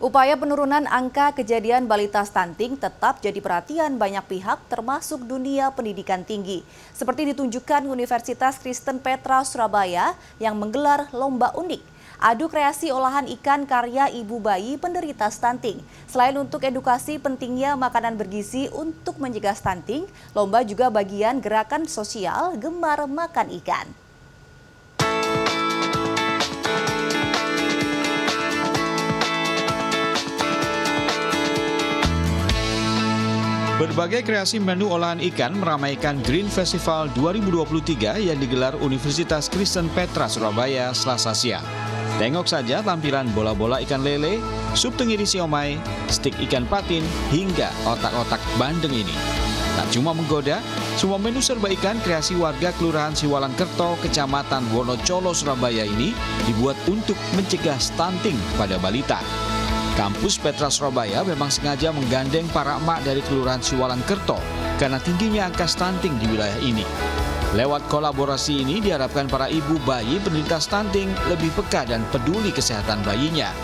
Upaya penurunan angka kejadian balita stunting tetap jadi perhatian banyak pihak termasuk dunia pendidikan tinggi. Seperti ditunjukkan Universitas Kristen Petra Surabaya yang menggelar lomba unik. Adu kreasi olahan ikan karya ibu bayi penderita stunting. Selain untuk edukasi pentingnya makanan bergizi untuk mencegah stunting, lomba juga bagian gerakan sosial gemar makan ikan. Berbagai kreasi menu olahan ikan meramaikan Green Festival 2023 yang digelar Universitas Kristen Petra Surabaya Selasa siang. Tengok saja tampilan bola-bola ikan lele, sup tenggiri siomay, stik ikan patin, hingga otak-otak bandeng ini. Tak cuma menggoda, semua menu serba ikan kreasi warga Kelurahan Siwalan-Kerto, Kecamatan Wonocolo, Surabaya ini dibuat untuk mencegah stunting pada balita. Kampus Petra Surabaya memang sengaja menggandeng para emak dari Kelurahan Siwalan-Kerto karena tingginya angka stunting di wilayah ini. Lewat kolaborasi ini diharapkan para ibu bayi penderita stunting lebih peka dan peduli kesehatan bayinya.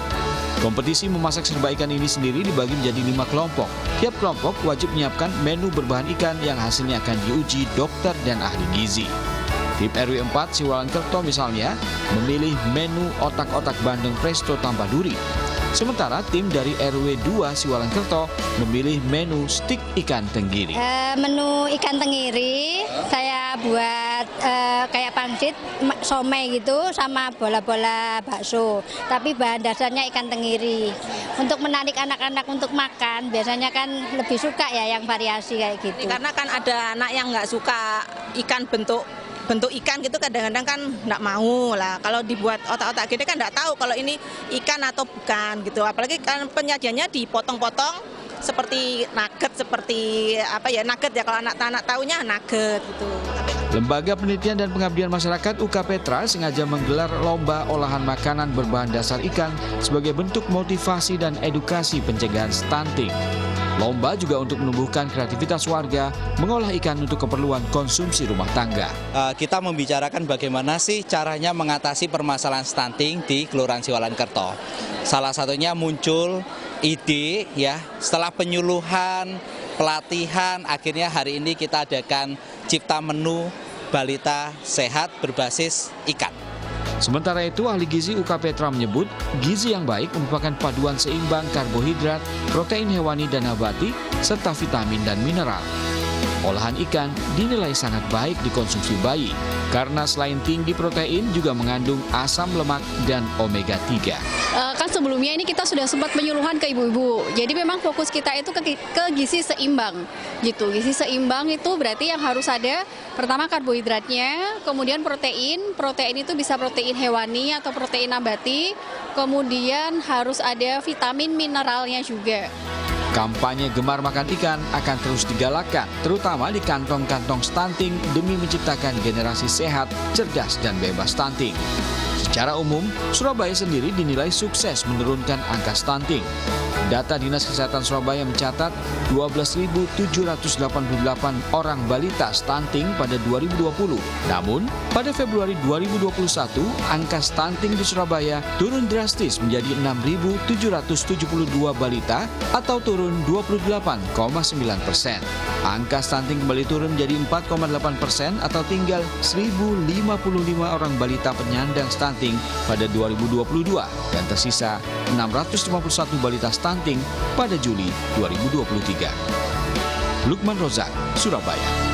Kompetisi memasak serba ikan ini sendiri dibagi menjadi 5 kelompok. Tiap kelompok wajib menyiapkan menu berbahan ikan yang hasilnya akan diuji dokter dan ahli gizi. Tim RW 4 Siwalan-Kerto misalnya memilih menu otak-otak bandeng presto tanpa duri. Sementara tim dari RW 2 Siwalan-Kerto memilih menu stik ikan tenggiri. Menu ikan tenggiri saya buat kayak pangsit, somai gitu sama bola-bola bakso. Tapi bahan dasarnya ikan tenggiri. Untuk menarik anak-anak untuk makan biasanya kan lebih suka ya yang variasi kayak gitu. Karena kan ada anak yang nggak suka ikan bentuk ikan gitu kadang-kadang kan nggak mau lah. Kalau dibuat otak-otak gini kan nggak tahu kalau ini ikan atau bukan gitu. Apalagi kan penyajiannya dipotong-potong seperti nugget, seperti apa ya nugget ya kalau anak-anak taunya nugget gitu. Lembaga Penelitian dan Pengabdian Masyarakat UK Petra sengaja menggelar lomba olahan makanan berbahan dasar ikan sebagai bentuk motivasi dan edukasi pencegahan stunting. Lomba juga untuk menumbuhkan kreativitas warga mengolah ikan untuk keperluan konsumsi rumah tangga. Kita membicarakan bagaimana sih caranya mengatasi permasalahan stunting di Kelurahan Siwalan-Kerto. Salah satunya muncul ide ya setelah penyuluhan, pelatihan, akhirnya hari ini kita adakan cipta menu balita sehat berbasis ikan. Sementara itu, ahli gizi UK Petra menyebut gizi yang baik merupakan paduan seimbang karbohidrat, protein hewani dan nabati, serta vitamin dan mineral. Olahan ikan dinilai sangat baik dikonsumsi bayi, karena selain tinggi protein juga mengandung asam lemak dan omega 3. Kan sebelumnya ini kita sudah sempat penyuluhan ke ibu-ibu. Jadi memang fokus kita itu ke gizi seimbang gitu. Gizi seimbang itu berarti yang harus ada pertama karbohidratnya, kemudian protein. Protein itu bisa protein hewani atau protein nabati. Kemudian harus ada vitamin mineralnya juga. Kampanye gemar makan ikan akan terus digalakkan, terutama di kantong-kantong stunting demi menciptakan generasi sehat, cerdas, dan bebas stunting. Secara umum, Surabaya sendiri dinilai sukses menurunkan angka stunting. Data Dinas Kesehatan Surabaya mencatat 12.788 orang balita stunting pada 2020. Namun, pada Februari 2021, angka stunting di Surabaya turun drastis menjadi 6.772 balita atau turun 28,9%. Angka stunting kembali turun menjadi 4,8% atau tinggal 1.055 orang balita penyandang stunting pada 2022 dan tersisa 651 balita stunting pada Juli 2023. Lukman Rozak, Surabaya.